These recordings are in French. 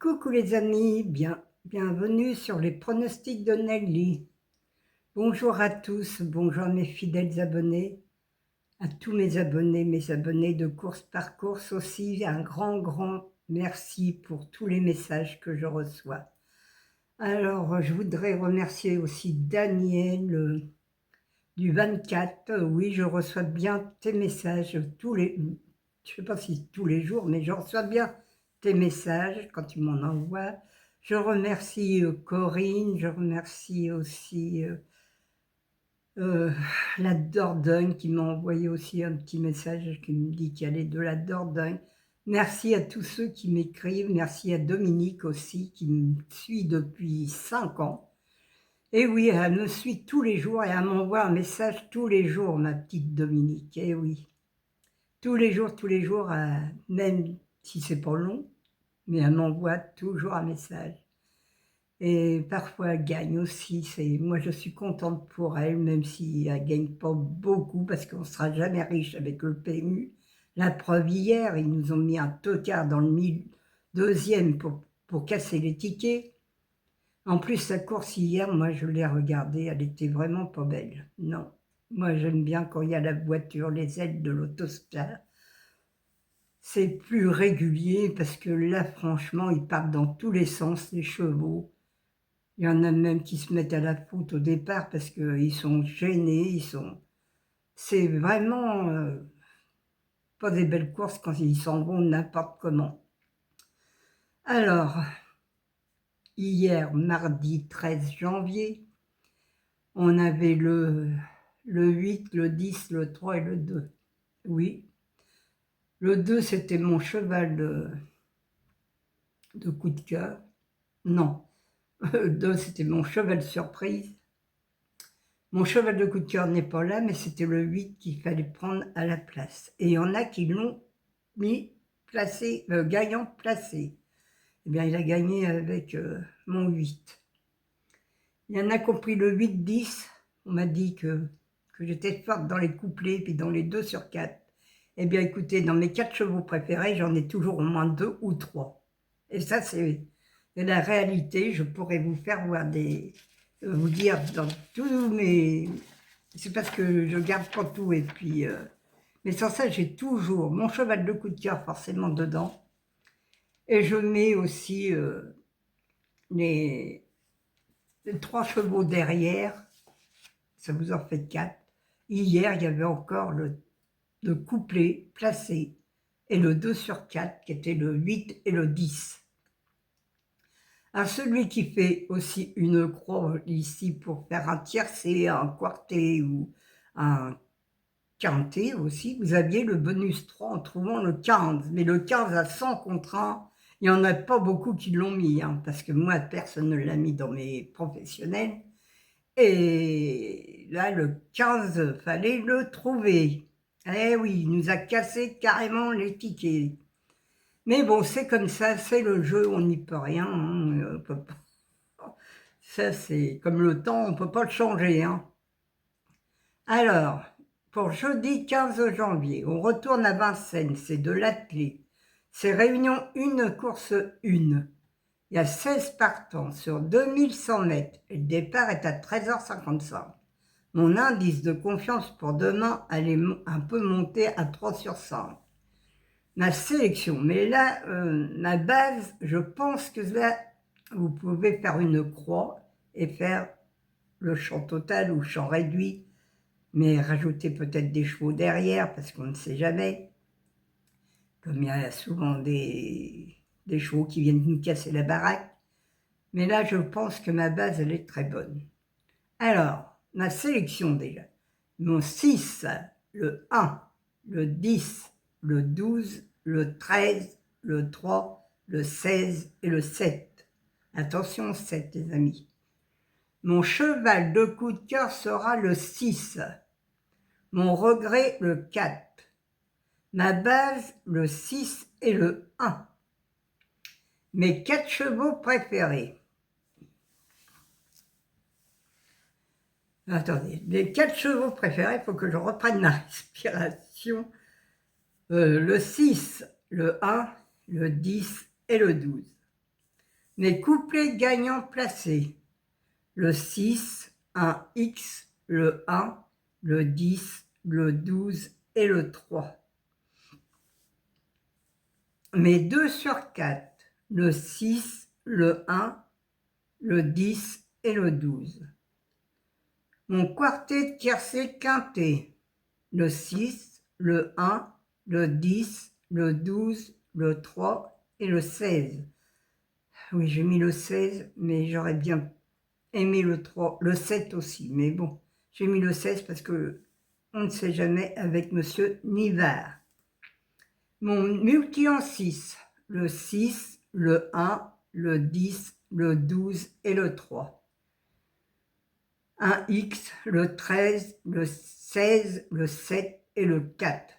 Coucou les amis, bienvenue sur les pronostics de Nelly. Bonjour à tous, bonjour à mes fidèles abonnés, à tous mes abonnés de course par course aussi, un grand merci pour tous les messages que je reçois. Alors, je voudrais remercier aussi Daniel du 24. Oui, je reçois bien tes messages je sais pas si tous les jours, mais je reçois bien tes messages quand tu m'en envoies. Je remercie Corinne, je remercie aussi la Dordogne qui m'a envoyé aussi un petit message qui me dit qu'elle est de la Dordogne. Merci à tous ceux qui m'écrivent, merci à Dominique aussi qui me suit depuis 5 ans. Et oui, elle me suit tous les jours et elle m'envoie un message tous les jours, ma petite Dominique. Et oui, tous les jours, même si c'est pas long, mais elle m'envoie toujours un message. Et parfois elle gagne aussi. Moi je suis contente pour elle, même si elle gagne pas beaucoup, parce qu'on ne sera jamais riche avec le PMU. La preuve hier, ils nous ont mis un tocard dans le deuxième pour casser les tickets. En plus, la course hier, moi je l'ai regardée, elle était vraiment pas belle. Non, moi j'aime bien quand il y a la voiture, les ailes de l'autostar. C'est plus régulier parce que là, franchement, ils partent dans tous les sens, les chevaux. Il y en a même qui se mettent à la faute au départ parce qu'ils sont gênés, C'est vraiment pas des belles courses quand ils s'en vont n'importe comment. Alors, hier, mardi 13 janvier, on avait le 8, le 10, le 3 et le 2. Oui. Le 2, c'était mon cheval de coup de cœur. Non. Le 2, c'était mon cheval surprise. Mon cheval de coup de cœur n'est pas là, mais c'était le 8 qu'il fallait prendre à la place. Et il y en a qui l'ont mis placé, gagnant placé. Eh bien, il a gagné avec mon 8. Il y en a qui ont pris le 8-10. On m'a dit que j'étais forte dans les couplets, puis dans les 2 sur 4. Eh bien, écoutez, dans mes 4 chevaux préférés, j'en ai toujours au moins 2 ou 3. Et ça, c'est la réalité. Je pourrais vous faire voir vous dire dans tous mes... C'est parce que je garde pas tout. Et puis, mais sans ça, j'ai toujours mon cheval de coup de cœur forcément dedans. Et je mets aussi les 3 chevaux derrière. Ça vous en fait 4. Hier, il y avait encore le couplet placé et le 2 sur 4 qui était le 8 et le 10. Alors celui qui fait aussi une croix ici pour faire un tiercé, un quarté ou un quinté aussi, vous aviez le bonus 3 en trouvant le 15. Mais le 15 à 100 contre 1, il n'y en a pas beaucoup qui l'ont mis, parce que moi, personne ne l'a mis dans mes professionnels. Et là, le 15, fallait le trouver. Eh oui, il nous a cassé carrément les tickets. Mais bon, c'est comme ça, c'est le jeu, on n'y peut rien. On peut pas. Ça, c'est comme le temps, on ne peut pas le changer. Alors, pour jeudi 15 janvier, on retourne à Vincennes, c'est de l'athlé. C'est réunion 1, course 1. Il y a 16 partants sur 2100 mètres et le départ est à 13h55. Mon indice de confiance pour demain, elle est un peu montée à 3 sur 5. Ma sélection, mais là, ma base, je pense que là, vous pouvez faire une croix et faire le champ total ou champ réduit, mais rajouter peut-être des chevaux derrière, parce qu'on ne sait jamais. Comme il y a souvent des chevaux qui viennent nous casser la baraque. Mais là, je pense que ma base, elle est très bonne. Alors, ma sélection déjà. Mon 6, le 1, le 10, le 12, le 13, le 3, le 16 et le 7. Attention, 7, les amis. Mon cheval de coup de cœur sera le 6. Mon regret, le 4. Ma base, le 6 et le 1. Mes 4 chevaux préférés. Attendez, les 4 chevaux préférés, il faut que je reprenne ma respiration. Le 6, le 1, le 10 et le 12. Mes couplets gagnants placés. Le 6, un X, le 1, le 10, le 12 et le 3. Mes 2 sur 4, le 6, le 1, le 10 et le 12. Mon quartet tiercé quinté, le 6, le 1, le 10, le 12, le 3 et le 16. Oui, j'ai mis le 16, mais j'aurais bien aimé le 3, le 7 aussi, mais bon, j'ai mis le 16 parce que on ne sait jamais avec Monsieur Nivard. Mon multi en 6, le 6, le 1, le 10, le 12 et le 3. Un X, le 13, le 16, le 7 et le 4.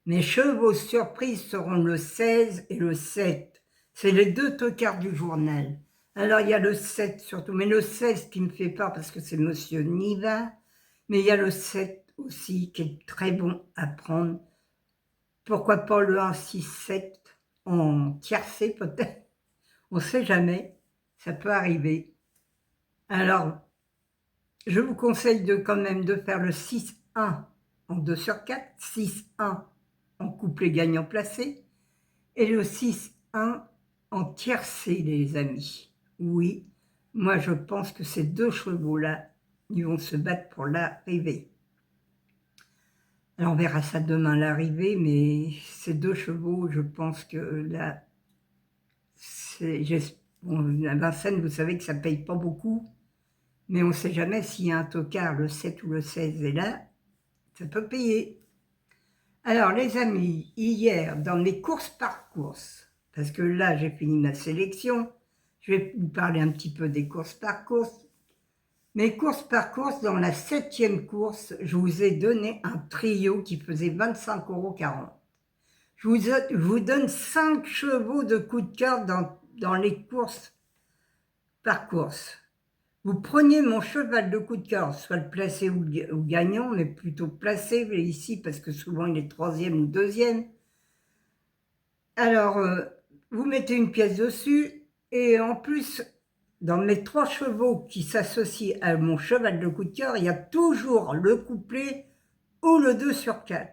Mes chevaux surprises seront le 16 et le 7. C'est les 2 tocards du journal. Alors il y a le 7 surtout, mais le 16 qui me fait peur parce que c'est Monsieur Niva. Mais il y a le 7 aussi qui est très bon à prendre. Pourquoi pas le 1, 6, 7 en tiercé peut-être. On ne sait jamais, ça peut arriver. Alors, je vous conseille quand même de faire le 6-1 en 2 sur 4, 6-1 en couplet gagnant placé, et le 6-1 en tiercé, les amis. Oui, moi je pense que ces 2 chevaux-là, ils vont se battre pour l'arrivée. Alors on verra ça demain l'arrivée, mais ces 2 chevaux, je pense que là, bon, à Vincennes, vous savez que ça ne paye pas beaucoup, mais on ne sait jamais s'il y a un tocard, le 7 ou le 16 est là, ça peut payer. Alors les amis, hier, dans mes courses par course, parce que là j'ai fini ma sélection, je vais vous parler un petit peu des courses par course. Mes courses par course, dans la 7e course, je vous ai donné un trio qui faisait 25,40 €. Je vous donne 5 chevaux de coup de cœur dans les courses par course. Vous preniez mon cheval de coup de cœur, soit le placé ou gagnant, mais plutôt placé ici parce que souvent il est 3e ou 2e. Alors, vous mettez une pièce dessus et en plus, dans mes 3 chevaux qui s'associent à mon cheval de coup de cœur, il y a toujours le couplet ou le 2 sur 4.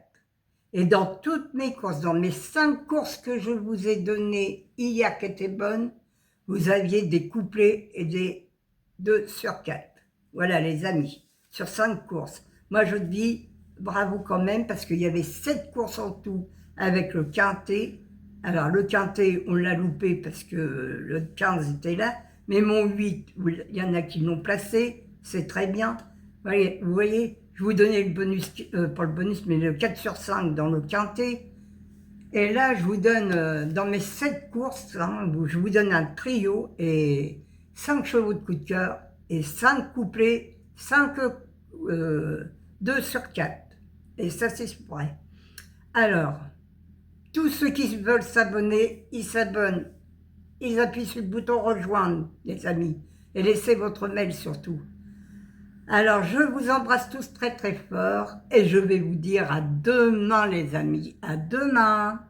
Et dans toutes mes courses, dans mes 5 courses que je vous ai données hier qui étaient bonnes, vous aviez des couplets et des 2 sur 4. Voilà les amis, sur 5 courses. Moi je dis bravo quand même parce qu'il y avait 7 courses en tout avec le quintet. Alors le quintet on l'a loupé parce que le 15 était là, mais mon 8, il y en a qui l'ont placé, c'est très bien. Vous voyez, je vous donnais le bonus, pas le bonus, mais le 4 sur 5 dans le quintet. Et là, je vous donne, dans mes 7 courses, hein, je vous donne un trio et 5 chevaux de coup de cœur et 5 couplets, 2 sur 4. Et ça, c'est vrai. Alors, tous ceux qui veulent s'abonner, ils s'abonnent. Ils appuient sur le bouton rejoindre, les amis. Et laissez votre mail surtout. Alors, je vous embrasse tous très très fort et je vais vous dire à demain, les amis. À demain.